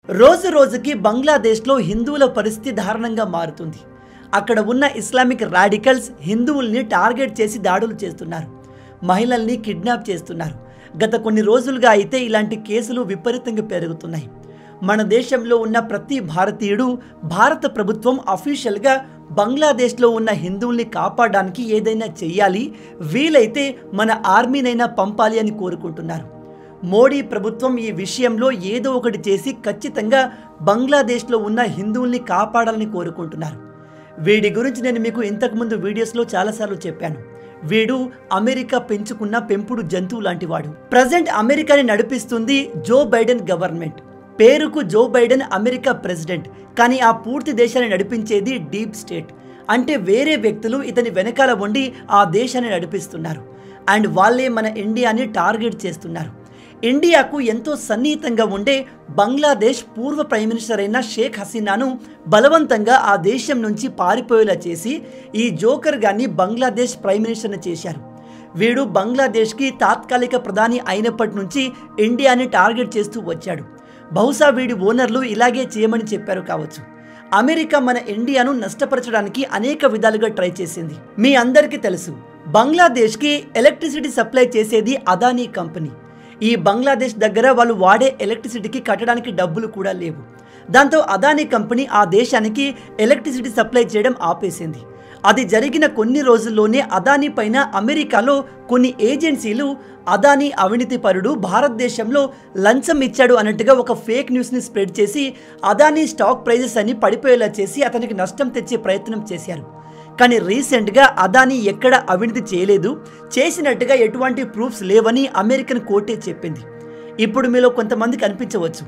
రోజు రోజుకి బంగ్లాదేశ్లో హిందువుల పరిస్థితి దారుణంగా మారుతుంది. అక్కడ ఉన్న ఇస్లామిక్ రాడికల్స్ హిందువుల్ని టార్గెట్ చేసి దాడులు చేస్తున్నారు, మహిళల్ని కిడ్నాప్ చేస్తున్నారు. గత కొన్ని రోజులుగా అయితే ఇలాంటి కేసులు విపరీతంగా పెరుగుతున్నాయి. మన దేశంలో ఉన్న ప్రతి భారతీయుడు భారత ప్రభుత్వం అఫీషియల్గా బంగ్లాదేశ్లో ఉన్న హిందువుల్ని కాపాడడానికి ఏదైనా చెయ్యాలి, వీలైతే మన ఆర్మీనైనా పంపాలి అని కోరుకుంటున్నారు. మోడీ ప్రభుత్వం ఈ విషయంలో ఏదో ఒకటి చేసి ఖచ్చితంగా బంగ్లాదేశ్లో ఉన్న హిందువుల్ని కాపాడాలని కోరుకుంటున్నారు. వీడి గురించి నేను మీకు ఇంతకుముందు వీడియోస్లో చాలాసార్లు చెప్పాను. వీడు అమెరికా పెంచుకున్న పెంపుడు జంతువు లాంటి వాడు. ప్రజెంట్ అమెరికాని నడిపిస్తుంది జో బైడెన్ గవర్నమెంట్. పేరుకు జో బైడెన్ అమెరికా ప్రెసిడెంట్, కానీ ఆ పూర్తి దేశాన్ని నడిపించేది డీప్ స్టేట్. అంటే వేరే వ్యక్తులు ఇతని వెనకాల ఉండి ఆ దేశాన్ని నడిపిస్తున్నారు. అండ్ వాళ్ళే మన ఇండియాని టార్గెట్ చేస్తున్నారు. ఇండియాకు ఎంతో సన్నిహితంగా ఉండే బంగ్లాదేశ్ పూర్వ ప్రైమ్ మినిస్టర్ అయిన షేక్ హసీనాను బలవంతంగా ఆ దేశం నుంచి పారిపోయేలా చేసి ఈ జోకర్ గాన్ని బంగ్లాదేశ్ ప్రైమ్ మినిస్టర్ని చేశారు. వీడు బంగ్లాదేశ్కి తాత్కాలిక ప్రధాని అయినప్పటి నుంచి ఇండియాని టార్గెట్ చేస్తూ వచ్చాడు. బహుశా వీడి ఓనర్లు ఇలాగే చేయమని చెప్పారు కావచ్చు. అమెరికా మన ఇండియాను నష్టపరచడానికి అనేక విధాలుగా ట్రై చేసింది. మీ అందరికీ తెలుసు, బంగ్లాదేశ్కి ఎలక్ట్రిసిటీ సప్లై చేసేది అదానీ కంపెనీ. ఈ బంగ్లాదేశ్ దగ్గర వాళ్ళు వాడే ఎలక్ట్రిసిటీకి కట్టడానికి డబ్బులు కూడా లేవు. దాంతో అదానీ కంపెనీ ఆ దేశానికి ఎలక్ట్రిసిటీ సప్లై చేయడం ఆపేసింది. అది జరిగిన కొన్ని రోజుల్లోనే అదానీ పైన అమెరికాలో కొన్ని ఏజెన్సీలు అదానీ అవినీతి పరుడు భారతదేశంలో లంచం ఇచ్చాడు అన్నట్టుగా ఒక ఫేక్ న్యూస్ని స్ప్రెడ్ చేసి అదానీ స్టాక్ ప్రైజెస్ అన్ని పడిపోయేలా చేసి అతనికి నష్టం తెచ్చే ప్రయత్నం చేశారు. కానీ రీసెంట్గా అదానీ ఎక్కడ అవినీతి చేయలేదు, చేసినట్టుగా ఎటువంటి ప్రూఫ్స్ లేవని అమెరికన్ కోర్టే చెప్పింది. ఇప్పుడు మీలో కొంతమందికి అనిపించవచ్చు,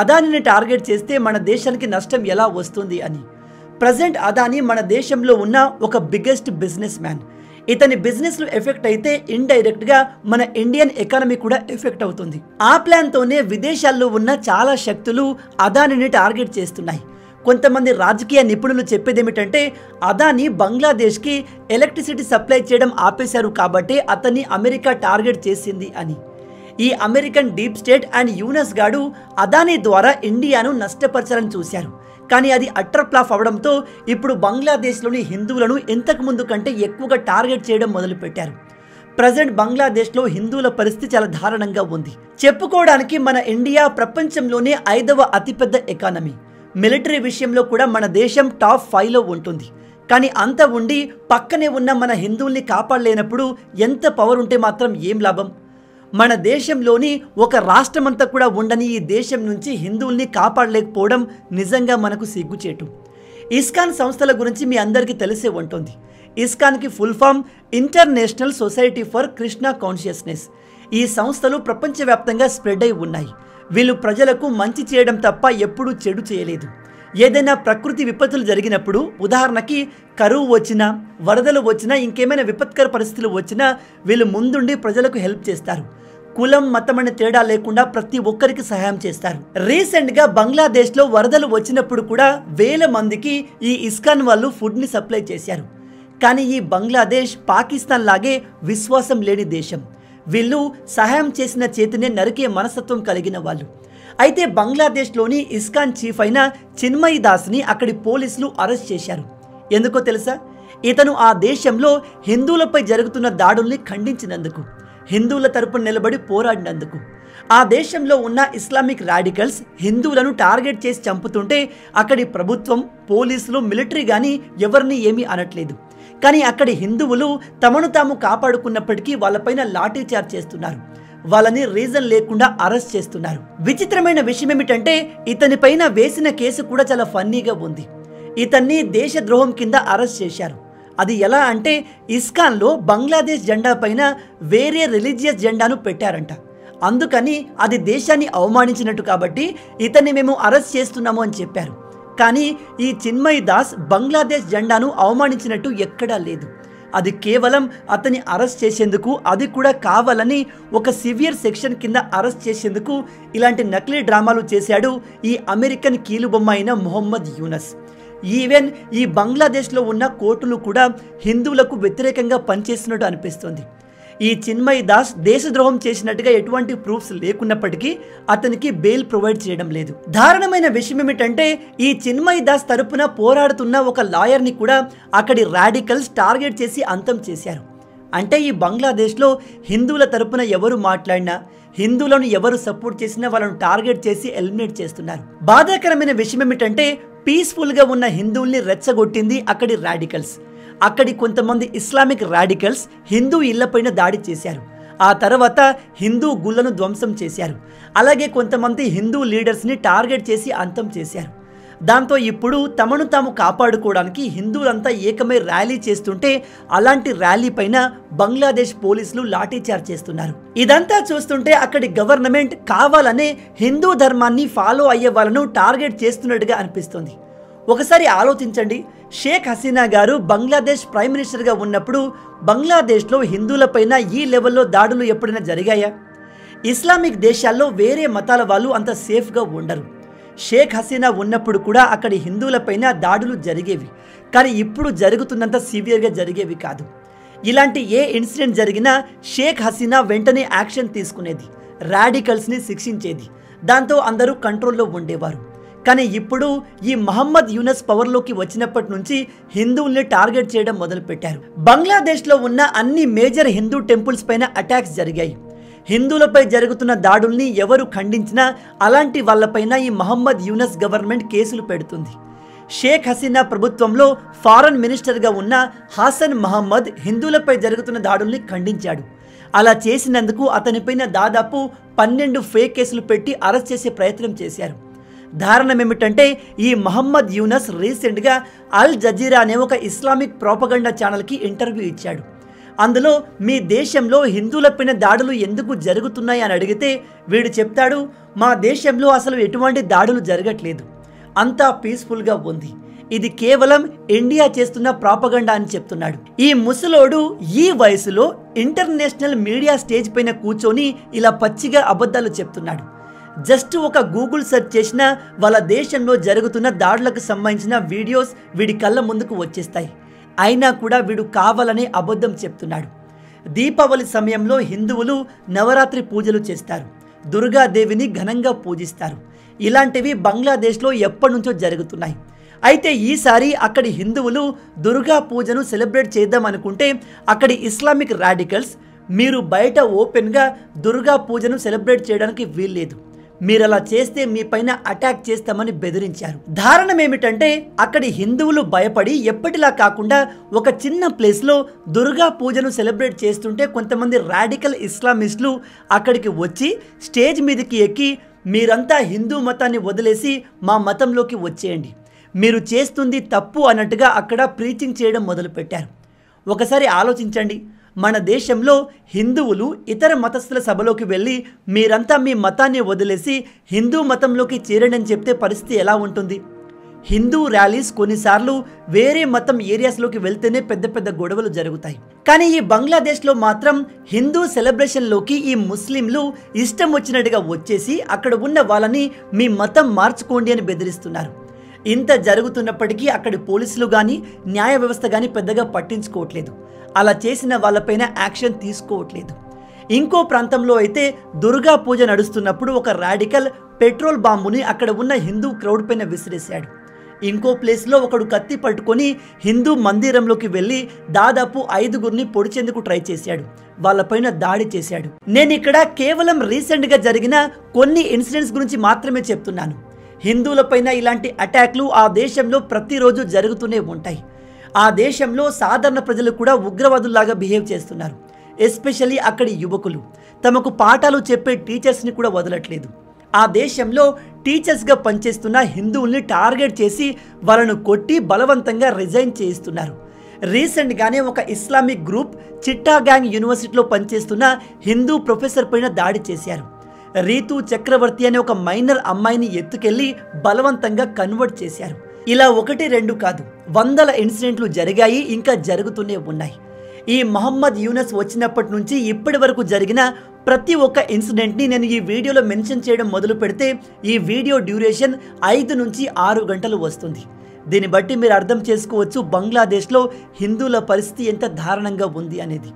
అదానీని టార్గెట్ చేస్తే మన దేశానికి నష్టం ఎలా వస్తుంది అని. ప్రజెంట్ అదానీ మన దేశంలో ఉన్న ఒక బిగ్గెస్ట్ బిజినెస్ మ్యాన్. ఇతని బిజినెస్లు ఎఫెక్ట్ అయితే ఇండైరెక్ట్గా మన ఇండియన్ ఎకానమీ కూడా ఎఫెక్ట్ అవుతుంది. ఆ ప్లాన్తోనే విదేశాల్లో ఉన్న చాలా శక్తులు అదానీని టార్గెట్ చేస్తున్నాయి. కొంతమంది రాజకీయ నిపుణులు చెప్పేది ఏమిటంటే, అదానీ బంగ్లాదేశ్కి ఎలక్ట్రిసిటీ సప్లై చేయడం ఆపేశారు కాబట్టి అతన్ని అమెరికా టార్గెట్ చేసింది అని. ఈ American deep state and Yunus గాడు అదానీ ద్వారా ఇండియాను నష్టపరచాలని చూశారు. కానీ అది అట్టర్ ఫ్లాప్ అవడంతో ఇప్పుడు బంగ్లాదేశ్లోని హిందువులను ఇంతకుముందు కంటే ఎక్కువగా టార్గెట్ చేయడం మొదలుపెట్టారు. ప్రజెంట్ బంగ్లాదేశ్లో హిందువుల పరిస్థితి చాలా దారుణంగా ఉంది. చెప్పుకోవడానికి మన ఇండియా ప్రపంచంలోనే 5వ అతిపెద్ద ఎకానమీ. మిలిటరీ విషయంలో కూడా మన దేశం టాప్ 5లో ఉంటుంది. కానీ అంత ఉండి పక్కనే ఉన్న మన హిందువుల్ని కాపాడలేనప్పుడు ఎంత పవర్ ఉంటే మాత్రం ఏం లాభం? మన దేశంలోని ఒక రాష్ట్రమంతా కూడా ఉండని ఈ దేశం నుంచి హిందువుల్ని కాపాడలేకపోవడం నిజంగా మనకు సిగ్గుచేటు. ఇస్కాన్ సంస్థల గురించి మీ అందరికీ తెలిసే ఉంటుంది. ఇస్కాన్కి full form international society for Krishna consciousness. ఈ సంస్థలు ప్రపంచవ్యాప్తంగా స్ప్రెడ్ అయి ఉన్నాయి. వీళ్ళు ప్రజలకు మంచి చేయడం తప్ప ఎప్పుడూ చెడు చేయలేదు. ఏదైనా ప్రకృతి విపత్తులు జరిగినప్పుడు, ఉదాహరణకి కరువు వచ్చినా, వరదలు వచ్చినా, ఇంకేమైనా విపత్కర పరిస్థితులు వచ్చినా వీళ్ళు ముందుండి ప్రజలకు హెల్ప్ చేస్తారు. కులం మతం అనే తేడా లేకుండా ప్రతి ఒక్కరికి సహాయం చేస్తారు. రీసెంట్గా బంగ్లాదేశ్లో వరదలు వచ్చినప్పుడు కూడా వేల మందికి ఈ ఇస్కాన్ వాళ్ళు ఫుడ్ని సప్లై చేశారు. కానీ ఈ బంగ్లాదేశ్ పాకిస్తాన్ లాగే విశ్వాసం లేని దేశం. వీళ్ళు సహాయం చేసిన చేతినే నరికే మనస్తత్వం కలిగిన వాళ్ళు. అయితే బంగ్లాదేశ్లోని ఇస్కాన్ చీఫ్ అయిన చిన్మయి దాస్ని అక్కడి పోలీసులు అరెస్ట్ చేశారు. ఎందుకో తెలుసా? ఇతను ఆ దేశంలో హిందువులపై జరుగుతున్న దాడుల్ని ఖండించినందుకు, హిందువుల తరపున నిలబడి పోరాడినందుకు. ఆ దేశంలో ఉన్న ఇస్లామిక్ రాడికల్స్ హిందువులను టార్గెట్ చేసి చంపుతుంటే అక్కడి ప్రభుత్వం, పోలీసులు, మిలిటరీ కానీ ఎవరిని ఏమీ అనట్లేదు. కానీ అక్కడి హిందువులు తమను తాము కాపాడుకున్నప్పటికీ వాళ్ళపైన లాఠీ చార్జ్ చేస్తున్నారు. వాళ్ళని రీజన్ లేకుండా అరెస్ట్ చేస్తున్నారు. విచిత్రమైన విషయం ఏమిటంటే, ఇతనిపైన వేసిన కేసు కూడా చాలా ఫన్నీగా ఉంది. ఇతన్ని దేశద్రోహం కింద అరెస్ట్ చేశారు. అది ఎలా అంటే, ఇస్కాన్లో బంగ్లాదేశ్ జెండా పైన వేరే రిలీజియస్ జెండాను పెట్టారంట. అందుకని అది దేశాన్ని అవమానించినట్టు కాబట్టి ఇతన్ని మేము అరెస్ట్ చేస్తున్నాము అని చెప్పారు. కానీ ఈ చిన్మయి దాస్ బంగ్లాదేశ్ జెండాను అవమానించినట్టు ఎక్కడా లేదు. అది కేవలం అతన్ని అరెస్ట్ చేసేందుకు, అది కూడా కావాలని ఒక సివియర్ సెక్షన్ కింద అరెస్ట్ చేసేందుకు ఇలాంటి నకిలీ డ్రామాలు చేశాడు ఈ అమెరికన్ కీలుబొమ్మ అయిన మొహమ్మద్ యూనస్. ఈవెన్ ఈ బంగ్లాదేశ్లో ఉన్న కోర్టులు కూడా హిందువులకు వ్యతిరేకంగా పనిచేస్తున్నట్టు అనిపిస్తుంది. ఈ చిన్మయ్ దాస్ దేశద్రోహం చేసినట్టుగా ఎటువంటి ప్రూఫ్స్ లేకున్నప్పటికీ అతనికి బెయిల్ ప్రొవైడ్ చేయడం లేదు. దారుణమైన విషయం ఏమిటంటే ఈ చిన్మయ్ దాస్ తరపున పోరాడుతున్న ఒక లాయర్ని కూడా అక్కడి రాడికల్స్ టార్గెట్ చేసి అంతం చేశారు. అంటే ఈ బంగ్లాదేశ్లో హిందువుల తరపున ఎవరు మాట్లాడినా, హిందువులను ఎవరు సపోర్ట్ చేసినా వాళ్ళను టార్గెట్ చేసి ఎలిమినేట్ చేస్తున్నారు. బాధాకరమైన విషయం ఏమిటంటే పీస్ఫుల్గా ఉన్న హిందువుల్ని రెచ్చగొట్టింది అక్కడి రాడికల్స్. అక్కడి కొంతమంది ఇస్లామిక్ రాడికల్స్ హిందూ ఇళ్లపైన దాడి చేశారు. ఆ తర్వాత హిందూ గుళ్లను ధ్వంసం చేశారు. అలాగే కొంతమంది హిందూ లీడర్స్ని టార్గెట్ చేసి అంతం చేశారు. దాంతో ఇప్పుడు తమను తాము కాపాడుకోవడానికి హిందువులంతా ఏకమై ర్యాలీ చేస్తుంటే అలాంటి ర్యాలీ పైన బంగ్లాదేశ్ పోలీసులు లాఠీచార్జ్ చేస్తున్నారు. ఇదంతా చూస్తుంటే అక్కడి గవర్నమెంట్ కావాలనే హిందూ ధర్మాన్ని ఫాలో అయ్యే వాళ్ళను టార్గెట్ చేస్తున్నట్టుగా అనిపిస్తుంది. ఒకసారి ఆలోచించండి, షేక్ హసీనా గారు బంగ్లాదేశ్ ప్రైమ్ మినిస్టర్గా ఉన్నప్పుడు బంగ్లాదేశ్లో హిందువులపైన ఈ లెవెల్లో దాడులు ఎప్పుడైనా జరిగాయా? ఇస్లామిక్ దేశాల్లో వేరే మతాల వాళ్ళు అంత సేఫ్గా ఉండరు. షేక్ హసీనా ఉన్నప్పుడు కూడా అక్కడి హిందువులపైన దాడులు జరిగేవి, కానీ ఇప్పుడు జరుగుతున్నంత సివియర్గా జరిగేవి కాదు. ఇలాంటి ఏ ఇన్సిడెంట్ జరిగినా షేక్ హసీనా వెంటనే యాక్షన్ తీసుకునేది, రాడికల్స్ని శిక్షించేది. దాంతో అందరూ కంట్రోల్లో ఉండేవారు. కానీ ఇప్పుడు ఈ మహమ్మద్ యూనస్ పవర్లోకి వచ్చినప్పటి నుంచి హిందువుల్ని టార్గెట్ చేయడం మొదలుపెట్టారు. బంగ్లాదేశ్లో ఉన్న అన్ని మేజర్ హిందూ టెంపుల్స్ పైన అటాక్స్ జరిగాయి. హిందువులపై జరుగుతున్న దాడుల్ని ఎవరు ఖండించినా అలాంటి వాళ్ళపైన ఈ మహమ్మద్ యూనస్ గవర్నమెంట్ కేసులు పెడుతుంది. షేక్ హసీనా ప్రభుత్వంలో ఫారెన్ మినిస్టర్గా ఉన్న హాసన్ మహమ్మద్ హిందువులపై జరుగుతున్న దాడుల్ని ఖండించాడు. అలా చేసినందుకు అతనిపైన దాదాపు 12 ఫేక్ కేసులు పెట్టి అరెస్ట్ చేసే ప్రయత్నం చేశారు. దారుణం ఏమిటంటే ఈ మహమ్మద్ యూనస్ రీసెంట్గా అల్ జజీరా అనే ఒక ఇస్లామిక్ ప్రోపగండా ఛానల్కి ఇంటర్వ్యూ ఇచ్చాడు. అందులో మీ దేశంలో హిందువులపైన దాడులు ఎందుకు జరుగుతున్నాయి అని అడిగితే వీడు చెప్తాడు, మా దేశంలో అసలు ఎటువంటి దాడులు జరగట్లేదు, అంతా పీస్ఫుల్గా ఉంది, ఇది కేవలం ఇండియా చేస్తున్న ప్రాపగండా అని చెప్తున్నాడు. ఈ ముసలోడు ఈ వయసులో ఇంటర్నేషనల్ మీడియా స్టేజ్ పైన కూర్చొని ఇలా పచ్చిగా అబద్ధాలు చెప్తున్నాడు. జస్ట్ ఒక గూగుల్ సెర్చ్ చేసినా వాళ్ళ దేశంలో జరుగుతున్న దాడులకు సంబంధించిన వీడియోస్ వీడి కళ్ళ ముందుకు వచ్చేస్తాయి. అయినా కూడా వీడు కావాలనే అబద్ధం చెప్తున్నాడు. దీపావళి సమయంలో హిందువులు నవరాత్రి పూజలు చేస్తారు, దుర్గాదేవిని ఘనంగా పూజిస్తారు. ఇలాంటివి బంగ్లాదేశ్లో ఎప్పటి నుంచో జరుగుతున్నాయి. అయితే ఈసారి అక్కడి హిందువులు దుర్గా పూజను సెలబ్రేట్ చేద్దాం అనుకుంటే అక్కడి ఇస్లామిక్ రాడికల్స్ మీరు బయట ఓపెన్గా దుర్గా పూజను సెలబ్రేట్ చేయడానికి వీల్లేదు, మీరు అలా చేస్తే మీ పైన అటాక్ చేస్తామని బెదిరించారు. దారుణం ఏమిటంటే అక్కడి హిందువులు భయపడి ఎప్పటిలా కాకుండా ఒక చిన్న ప్లేస్లో దుర్గా పూజను సెలబ్రేట్ చేస్తుంటే కొంతమంది రాడికల్ ఇస్లామిస్టులు అక్కడికి వచ్చి స్టేజ్ మీదకి ఎక్కి మీరంతా హిందూ మతాన్ని వదిలేసి మా మతంలోకి వచ్చేయండి, మీరు చేస్తుంది తప్పు అన్నట్టుగా అక్కడ ప్రీచింగ్ చేయడం మొదలుపెట్టారు. ఒకసారి ఆలోచించండి, మన దేశంలో హిందువులు ఇతర మతస్థుల సభలోకి వెళ్ళి మీరంతా మీ మతాన్ని వదిలేసి హిందూ మతంలోకి చేరండి అని చెప్తే పరిస్థితి ఎలా ఉంటుంది? హిందూ ర్యాలీస్ కొన్నిసార్లు వేరే మతం ఏరియాస్లోకి వెళ్తేనే పెద్ద పెద్ద గొడవలు జరుగుతాయి. కానీ ఈ బంగ్లాదేశ్లో మాత్రం హిందూ సెలబ్రేషన్లోకి ఈ ముస్లింలు ఇష్టం వచ్చినట్టుగా వచ్చేసి అక్కడ ఉన్న వాళ్ళని మీ మతం మార్చుకోండి అని బెదిరిస్తున్నారు. ఇంత జరుగుతున్నప్పటికీ అక్కడి పోలీసులు కానీ న్యాయ వ్యవస్థ కానీ పెద్దగా పట్టించుకోవట్లేదు. అలా చేసిన వాళ్ళపైన యాక్షన్ తీసుకోవట్లేదు. ఇంకో ప్రాంతంలో అయితే దుర్గా పూజ నడుస్తున్నప్పుడు ఒక రాడికల్ పెట్రోల్ బాంబుని అక్కడ ఉన్న హిందూ క్రౌడ్ పైన విసిరేశాడు. ఇంకో ప్లేస్లో ఒకడు కత్తి పట్టుకొని హిందూ మందిరంలోకి వెళ్ళి దాదాపు 5గురిని పొడిచేందుకు ట్రై చేశాడు, వాళ్ళపైన దాడి చేశాడు. నేను ఇక్కడ కేవలం రీసెంట్గా జరిగిన కొన్ని ఇన్సిడెంట్స్ గురించి మాత్రమే చెప్తున్నాను. హిందువులపైన ఇలాంటి అటాక్లు ఆ దేశంలో ప్రతిరోజు జరుగుతూనే ఉంటాయి. ఆ దేశంలో సాధారణ ప్రజలు కూడా ఉగ్రవాదుల్లాగా బిహేవ్ చేస్తున్నారు. ఎస్పెషల్లీ అక్కడి యువకులు తమకు పాఠాలు చెప్పే టీచర్స్ని కూడా వదలట్లేదు. ఆ దేశంలో టీచర్స్గా పనిచేస్తున్న హిందువుల్ని టార్గెట్ చేసి వాళ్ళను కొట్టి బలవంతంగా రిజైన్ చేయిస్తున్నారు. రీసెంట్గానే ఒక ఇస్లామిక్ గ్రూప్ చిట్టాగాంగ్ యూనివర్సిటీలో పనిచేస్తున్న హిందూ ప్రొఫెసర్ పైన దాడి చేశారు. రీతు చక్రవర్తి అనే ఒక మైనర్ అమ్మాయిని ఎత్తుకెళ్లి బలవంతంగా కన్వర్ట్ చేశారు. ఇలా 1-2 కాదు, 100 ఇన్సిడెంట్లు జరిగాయి, ఇంకా జరుగుతూనే ఉన్నాయి. ఈ మహమ్మద్ యూనస్ వచ్చినప్పటి నుంచి ఇప్పటి వరకు జరిగిన ప్రతి ఒక్క ఇన్సిడెంట్ని నేను ఈ వీడియోలో మెన్షన్ చేయడం మొదలు పెడితే ఈ వీడియో డ్యూరేషన్ 5 నుంచి 6 గంటలు వస్తుంది. దీన్ని బట్టి మీరు అర్థం చేసుకోవచ్చు బంగ్లాదేశ్లో హిందువుల పరిస్థితి ఎంత దారుణంగా ఉంది అనేది.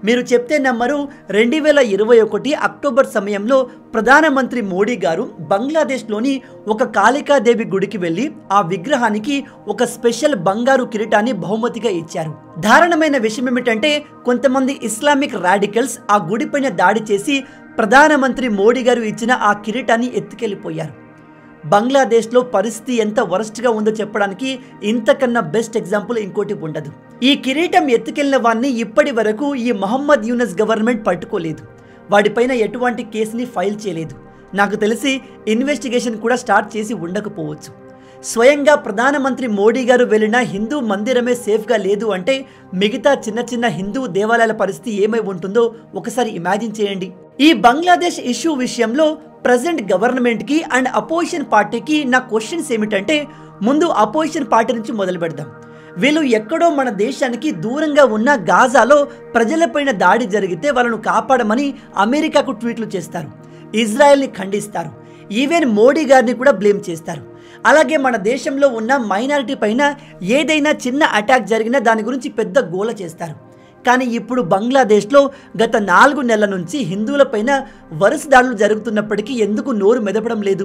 మీరు చెప్తే నమ్మరు, 2021 అక్టోబర్ సమయంలో ప్రధానమంత్రి మోడీ గారు బంగ్లాదేశ్లోని ఒక కాళికాదేవి గుడికి వెళ్ళి ఆ విగ్రహానికి ఒక స్పెషల్ బంగారు కిరీటాన్ని బహుమతిగా ఇచ్చారు. దారుణమైన విషయం ఏమిటంటే కొంతమంది ఇస్లామిక్ రాడికల్స్ ఆ గుడిపైన దాడి చేసి ప్రధానమంత్రి మోడీ గారు ఇచ్చిన ఆ కిరీటాన్ని ఎత్తుకెళ్ళిపోయారు. బంగ్లాదేశ్లో పరిస్థితి ఎంత వరస్ట్గా ఉందో చెప్పడానికి ఇంతకన్నా బెస్ట్ ఎగ్జాంపుల్ ఇంకోటి ఉండదు. ఈ కిరీటం ఎత్తుకెళ్లిన వాడిని ఇప్పటి వరకు ఈ మహమ్మద్ యూనస్ గవర్నమెంట్ పట్టుకోలేదు. వాడిపైన ఎటువంటి కేసుని ఫైల్ చేయలేదు. నాకు తెలిసి ఇన్వెస్టిగేషన్ కూడా స్టార్ట్ చేసి ఉండకపోవచ్చు. స్వయంగా ప్రధానమంత్రి మోడీ గారు వెళ్ళిన హిందూ మందిరమే సేఫ్గా లేదు అంటే మిగతా చిన్న చిన్న హిందూ దేవాలయాల పరిస్థితి ఏమై ఉంటుందో ఒకసారి ఇమాజిన్ చేయండి. ఈ బంగ్లాదేశ్ ఇష్యూ విషయంలో ప్రజెంట్ గవర్నమెంట్కి అండ్ అపోజిషన్ పార్టీకి నా క్వశ్చన్స్ ఏమిటంటే, ముందు అపోజిషన్ పార్టీ నుంచి మొదలు పెడదాం. వీళ్ళు ఎక్కడో మన దేశానికి దూరంగా ఉన్న గాజాలో ప్రజలపైన దాడి జరిగితే వాళ్ళను కాపాడమని అమెరికాకు ట్వీట్లు చేస్తారు, ఇజ్రాయెల్ని ఖండిస్తారు, ఈవెన్ మోడీ గారిని కూడా బ్లేమ్ చేస్తారు. అలాగే మన దేశంలో ఉన్న మైనారిటీ పైన ఏదైనా చిన్న అటాక్ జరిగినా దాని గురించి పెద్ద గోల చేస్తారు. కానీ ఇప్పుడు బంగ్లాదేశ్లో గత 4 నెలల నుంచి హిందువులపైన వరుస దాడులు జరుగుతున్నప్పటికీ ఎందుకు నోరు మెదపడం లేదు?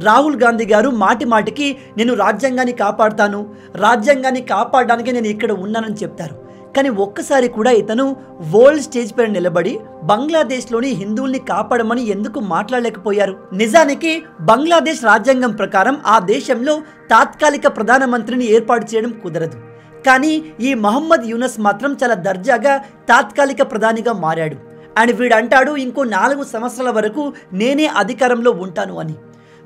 రాహుల్ గాంధీ గారు మాటి మాటికి నేను రాజ్యాంగాన్ని కాపాడుతాను, రాజ్యాంగాన్ని కాపాడడానికి నేను ఇక్కడ ఉన్నానని చెప్తారు. కానీ ఒక్కసారి కూడా ఇతను వరల్డ్ స్టేజ్ పైన నిలబడి బంగ్లాదేశ్లోని హిందువుల్ని కాపాడమని ఎందుకు మాట్లాడలేకపోయారు? నిజానికి బంగ్లాదేశ్ రాజ్యాంగం ప్రకారం ఆ దేశంలో తాత్కాలిక ప్రధానమంత్రిని ఏర్పాటు చేయడం కుదరదు. కానీ ఈ మహమ్మద్ యూనస్ మాత్రం చాలా దర్జాగా తాత్కాలిక ప్రధానిగా మారాడు. అండ్ వీడు అంటాడు ఇంకో 4 సంవత్సరాల వరకు నేనే అధికారంలో ఉంటాను అని.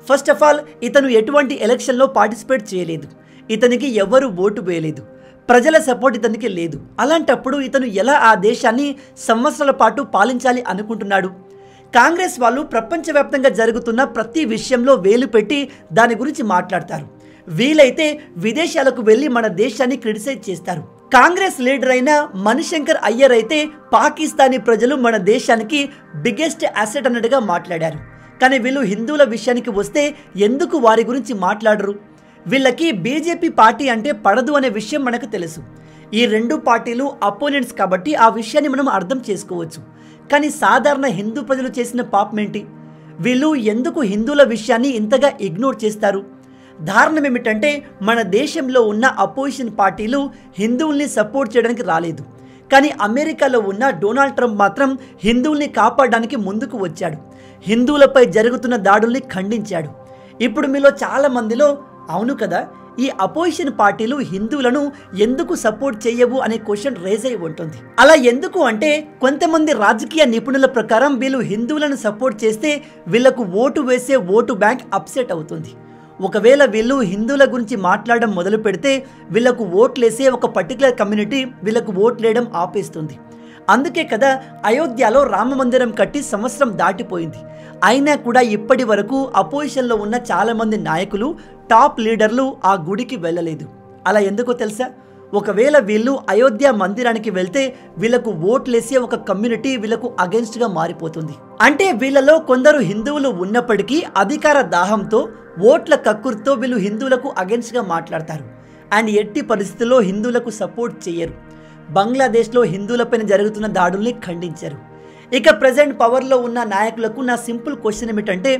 ఫస్ట్ ఆఫ్ ఆల్ ఇతను ఎటువంటి ఎలక్షన్లో పార్టిసిపేట్ చేయలేదు, ఇతనికి ఎవరు ఓటు వేయలేదు, ప్రజల సపోర్ట్ ఇతనికి లేదు. అలాంటప్పుడు ఇతను ఎలా ఆ దేశాన్ని సంవత్సరాల పాటు పాలించాలి అనుకుంటున్నాడు? కాంగ్రెస్ వాళ్ళు ప్రపంచవ్యాప్తంగా జరుగుతున్న ప్రతి విషయంలో వేలు పెట్టి దాని గురించి మాట్లాడతారు. వీలైతే విదేశాలకు వెళ్ళి మన దేశాన్ని క్రిటిసైజ్ చేస్తారు. కాంగ్రెస్ లీడర్ అయిన మణిశంకర్ అయ్యర్ అయితే పాకిస్తానీ ప్రజలు మన దేశానికి బిగ్గెస్ట్ అసెట్ అన్నట్టుగా మాట్లాడారు. కానీ వీళ్ళు హిందువుల విషయానికి వస్తే ఎందుకు వారి గురించి మాట్లాడరు? వీళ్ళకి బీజేపీ పార్టీ అంటే పడదు అనే విషయం మనకు తెలుసు. ఈ 2 పార్టీలు అపోనెంట్స్ కాబట్టి ఆ విషయాన్ని మనం అర్థం చేసుకోవచ్చు. కానీ సాధారణ హిందూ ప్రజలు చేసిన పాపం ఏంటి? వీళ్ళు ఎందుకు హిందువుల విషయాన్ని ఇంతగా ఇగ్నోర్ చేస్తారు? దారుణం ఏమిటంటే మన దేశంలో ఉన్న అపోజిషన్ పార్టీలు హిందువుల్ని సపోర్ట్ చేయడానికి రాలేదు. కానీ అమెరికాలో ఉన్న డొనాల్డ్ ట్రంప్ మాత్రం హిందువుల్ని కాపాడడానికి ముందుకు వచ్చాడు. హిందువులపై జరుగుతున్న దాడుల్ని ఖండించాడు. ఇప్పుడు మీలో చాలా మందిలో అవును కదా, ఈ అపోజిషన్ పార్టీలు హిందువులను ఎందుకు సపోర్ట్ చేయవు అనే క్వశ్చన్ రేజ్ అయి ఉంటుంది. అలా ఎందుకు అంటే కొంతమంది రాజకీయ నిపుణుల ప్రకారం వీళ్ళు హిందువులను సపోర్ట్ చేస్తే వీళ్లకు ఓటు వేసే ఓటు బ్యాంక్ అప్సెట్ అవుతుంది. ఒకవేళ వీళ్ళు హిందువుల గురించి మాట్లాడడం మొదలు పెడితే వీళ్లకు ఓట్లేసే ఒక పర్టికులర్ కమ్యూనిటీ వీళ్లకు ఓట్లేయడం ఆపేస్తుంది. అందుకే కదా అయోధ్యలో రామ మందిరం కట్టి సంవత్సరం దాటిపోయింది. అయినా కూడా ఇప్పటి వరకు అపోజిషన్లో ఉన్న చాలామంది నాయకులు, టాప్ లీడర్లు ఆ గుడికి వెళ్ళలేదు. అలా ఎందుకో తెలుసా? ఒకవేళ వీళ్ళు అయోధ్య మందిరానికి వెళ్తే వీళ్లకు ఓట్లేసే ఒక కమ్యూనిటీ వీళ్లకు అగెన్స్ట్గా మారిపోతుంది. అంటే వీళ్ళలో కొందరు హిందువులు ఉన్నప్పటికీ అధికార దాహంతో, ఓట్ల కక్కుర్తో వీళ్ళు హిందువులకు అగెన్స్ట్గా మాట్లాడతారు. అండ్ ఎట్టి పరిస్థితుల్లో హిందువులకు సపోర్ట్ చేయరు. బంగ్లాదేశ్లో హిందువులపైన జరుగుతున్న దాడుల్ని ఖండించారు. ఇక ప్రజెంట్ పవర్లో ఉన్న నాయకులకు నా సింపుల్ క్వశ్చన్ ఏమిటంటే,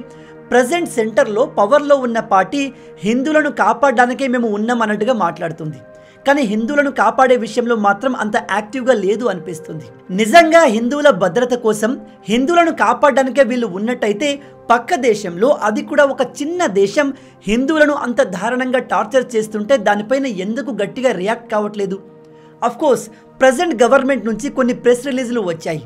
ప్రజెంట్ సెంటర్లో పవర్లో ఉన్న పార్టీ హిందువులను కాపాడడానికే మేము ఉన్నాం అన్నట్టుగా మాట్లాడుతుంది. కానీ హిందువులను కాపాడే విషయంలో మాత్రం అంత యాక్టివ్గా లేదు అనిపిస్తుంది. నిజంగా హిందువుల భద్రత కోసం హిందువులను కాపాడడానికే వీళ్ళు ఉన్నట్టయితే పక్క దేశంలో, అది కూడా ఒక చిన్న దేశం, హిందువులను అంత దారుణంగా టార్చర్ చేస్తుంటే దానిపైన ఎందుకు గట్టిగా రియాక్ట్ కావట్లేదు? అఫ్కోర్స్ ప్రజెంట్ గవర్నమెంట్ నుంచి కొన్ని ప్రెస్ రిలీజులు వచ్చాయి,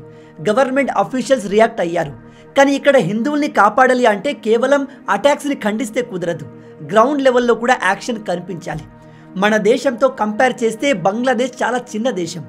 గవర్నమెంట్ అఫీషియల్స్ రియాక్ట్ అయ్యారు. కానీ ఇక్కడ హిందువుల్ని కాపాడాలి అంటే కేవలం అటాక్స్ని ఖండిస్తే కుదరదు, గ్రౌండ్ లెవెల్లో కూడా యాక్షన్ కనిపించాలి. మన దేశంతో కంపేర్ చేస్తే బంగ్లాదేశ్ చాలా చిన్న దేశం.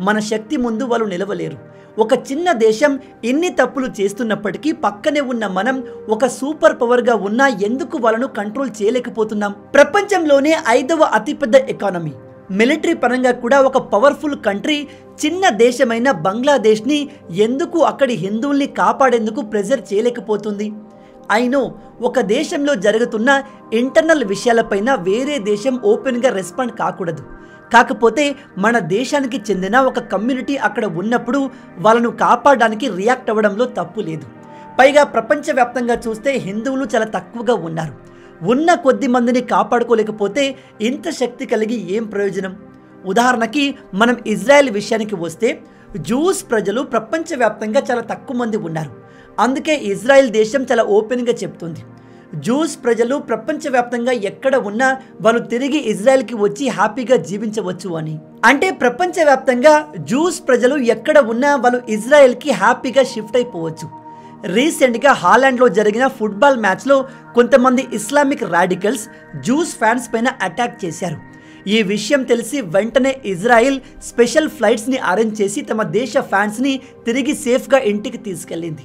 మన శక్తి ముందు వాళ్ళు నిలవలేరు. ఒక చిన్న దేశం ఇన్ని తప్పులు చేస్తున్నప్పటికీ పక్కనే ఉన్న మనం ఒక సూపర్ పవర్గా ఉన్నా ఎందుకు వాళ్ళను కంట్రోల్ చేయలేకపోతున్నాం? ప్రపంచంలోనే 5వ అతిపెద్ద ఎకానమీ, మిలిటరీ పరంగా కూడా ఒక పవర్ఫుల్ కంట్రీ, చిన్న దేశమైన బంగ్లాదేశ్ని ఎందుకు అక్కడి హిందువుల్ని కాపాడేందుకు ప్రెజర్ చేయలేకపోతుంది? అయినో ఒక దేశంలో జరుగుతున్న ఇంటర్నల్ విషయాలపైన వేరే దేశం ఓపెన్గా రెస్పాండ్ కాకూడదు. కాకపోతే మన దేశానికి చెందిన ఒక కమ్యూనిటీ అక్కడ ఉన్నప్పుడు వాళ్ళను కాపాడడానికి రియాక్ట్ అవ్వడంలో తప్పు లేదు. పైగా ప్రపంచవ్యాప్తంగా చూస్తే హిందువులు చాలా తక్కువగా ఉన్నారు. ఉన్న కొద్ది మందిని కాపాడుకోలేకపోతే ఇంత శక్తి కలిగి ఏం ప్రయోజనం? ఉదాహరణకి మనం ఇజ్రాయెల్ విషయానికి వస్తే జూస్ ప్రజలు ప్రపంచవ్యాప్తంగా చాలా తక్కువ మంది ఉన్నారు. అందుకే ఇజ్రాయెల్ దేశం చాలా ఓపెన్గా చెప్తుంది, జూస్ ప్రజలు ప్రపంచవ్యాప్తంగా ఎక్కడ ఉన్నా వాళ్ళు తిరిగి ఇజ్రాయెల్కి వచ్చి హ్యాపీగా జీవించవచ్చు అని. అంటే ప్రపంచవ్యాప్తంగా జూస్ ప్రజలు ఎక్కడ ఉన్నా వాళ్ళు ఇజ్రాయెల్కి హ్యాపీగా షిఫ్ట్ అయిపోవచ్చు. రీసెంట్గా హాలాండ్లో జరిగిన ఫుట్బాల్ మ్యాచ్లో కొంతమంది ఇస్లామిక్ రాడికల్స్ జూస్ ఫ్యాన్స్ పైన అటాక్ చేశారు. ఈ విషయం తెలిసి వెంటనే ఇజ్రాయెల్ స్పెషల్ ఫ్లైట్స్ని అరేంజ్ చేసి తమ దేశ ఫ్యాన్స్ని తిరిగి సేఫ్గా ఇంటికి తీసుకెళ్ళింది.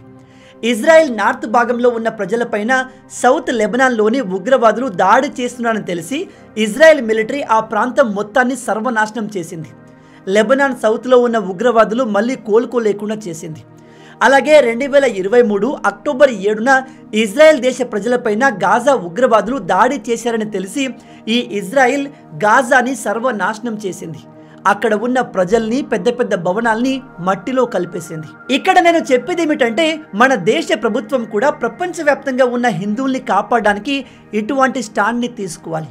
ఇజ్రాయెల్ నార్త్ భాగంలో ఉన్న ప్రజలపైన సౌత్ లెబనాన్లోని ఉగ్రవాదులు దాడి చేస్తున్నారని తెలిసి ఇజ్రాయెల్ మిలిటరీ ఆ ప్రాంతం మొత్తాన్ని సర్వనాశనం చేసింది. లెబనాన్ సౌత్లో ఉన్న ఉగ్రవాదులు మళ్ళీ కోలుకోలేకుండా చేసింది. అలాగే 2023 అక్టోబర్ 7న ఇజ్రాయెల్ దేశ ప్రజలపైన గాజా ఉగ్రవాదులు దాడి చేశారని తెలిసి ఈ ఇజ్రాయెల్ గాజాని సర్వనాశనం చేసింది. అక్కడ ఉన్న ప్రజల్ని, పెద్ద పెద్ద భవనాల్ని మట్టిలో కలిపేసింది. ఇక్కడ నేను చెప్పేది ఏమిటంటే మన దేశ ప్రభుత్వం కూడా ప్రపంచవ్యాప్తంగా ఉన్న హిందువుల్ని కాపాడడానికి ఇటువంటి స్టాండ్ని తీసుకోవాలి.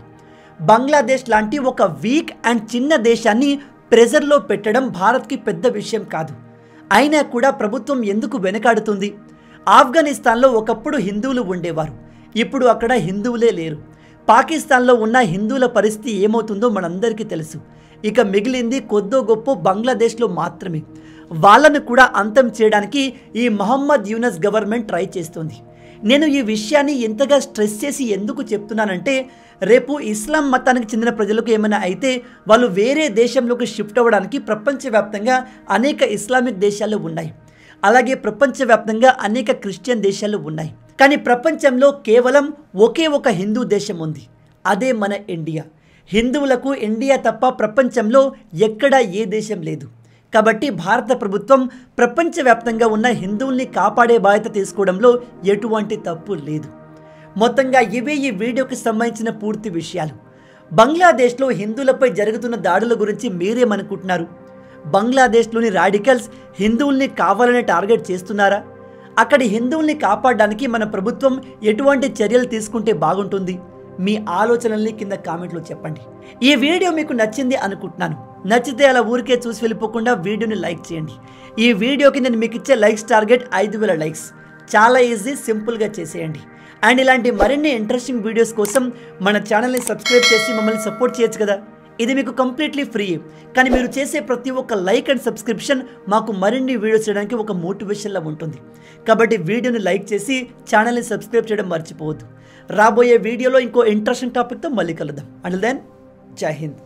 బంగ్లాదేశ్ లాంటి ఒక వీక్ అండ్ చిన్న దేశాన్ని ప్రెజర్లో పెట్టడం భారత్కి పెద్ద విషయం కాదు. అయినా కూడా ప్రభుత్వం ఎందుకు వెనకాడుతుంది? ఆఫ్ఘనిస్తాన్లో ఒకప్పుడు హిందువులు ఉండేవారు, ఇప్పుడు అక్కడ హిందువులే లేరు. పాకిస్తాన్లో ఉన్న హిందువుల పరిస్థితి ఏమవుతుందో మనందరికీ తెలుసు. ఇక మిగిలింది కొద్దో గొప్ప బంగ్లాదేశ్లో మాత్రమే. వాళ్ళను కూడా అంతం చేయడానికి ఈ మహమ్మద్ యూనస్ గవర్నమెంట్ ట్రై చేస్తుంది. నేను ఈ విషయాన్ని ఎంతగా స్ట్రెస్ చేసి ఎందుకు చెప్తున్నానంటే రేపు ఇస్లాం మతానికి చెందిన ప్రజలకు ఏమైనా అయితే వాళ్ళు వేరే దేశంలోకి షిఫ్ట్ అవ్వడానికి ప్రపంచవ్యాప్తంగా అనేక ఇస్లామిక్ దేశాలు ఉన్నాయి. అలాగే ప్రపంచవ్యాప్తంగా అనేక క్రిస్టియన్ దేశాలు ఉన్నాయి. కానీ ప్రపంచంలో కేవలం ఒకే ఒక హిందూ దేశం ఉంది, అదే మన ఇండియా. హిందువులకు ఇండియా తప్ప ప్రపంచంలో ఎక్కడా ఏ దేశం లేదు. కాబట్టి భారత ప్రభుత్వం ప్రపంచవ్యాప్తంగా ఉన్న హిందువుల్ని కాపాడే బాధ్యత తీసుకోవడంలో ఎటువంటి తప్పు లేదు. మొత్తంగా ఇవే ఈ వీడియోకి సంబంధించిన పూర్తి విషయాలు. బంగ్లాదేశ్లో హిందువులపై జరుగుతున్న దాడుల గురించి మీరేమనుకుంటున్నారు? బంగ్లాదేశ్లోని రాడికల్స్ హిందువుల్ని కావాలనే టార్గెట్ చేస్తున్నారా? అక్కడి హిందువుల్ని కాపాడడానికి మన ప్రభుత్వం ఎటువంటి చర్యలు తీసుకుంటే బాగుంటుంది? మీ ఆలోచనల్ని కింద కామెంట్లో చెప్పండి. ఈ వీడియో మీకు నచ్చింది అనుకుంటున్నాను. నచ్చితే అలా ఊరికే చూసి వెళ్ళిపోకుండా వీడియోని లైక్ చేయండి. ఈ వీడియోకి నేను మీకు ఇచ్చే లైక్స్ టార్గెట్ 5000 లైక్స్. చాలా ఈజీ, సింపుల్గా చేసేయండి. అండ్ ఇలాంటి మరిన్ని ఇంట్రెస్టింగ్ వీడియోస్ కోసం మన ఛానల్ని సబ్స్క్రైబ్ చేసి మమ్మల్ని సపోర్ట్ చేయొచ్చు కదా. ఇది మీకు కంప్లీట్లీ ఫ్రీ. కానీ మీరు చేసే ప్రతి ఒక్క లైక్ అండ్ సబ్స్క్రిప్షన్ మాకు మరిన్ని వీడియోస్ చేయడానికి ఒక మోటివేషన్లా ఉంటుంది. కాబట్టి వీడియోని లైక్ చేసి ఛానల్ని సబ్స్క్రైబ్ చేయడం మర్చిపోవద్దు. రాబోయే వీడియోలో ఇంకో ఇంట్రెస్టింగ్ టాపిక్తో మళ్ళీ కలుద్దాం. అంటిల్ దెన్, జై హింద్.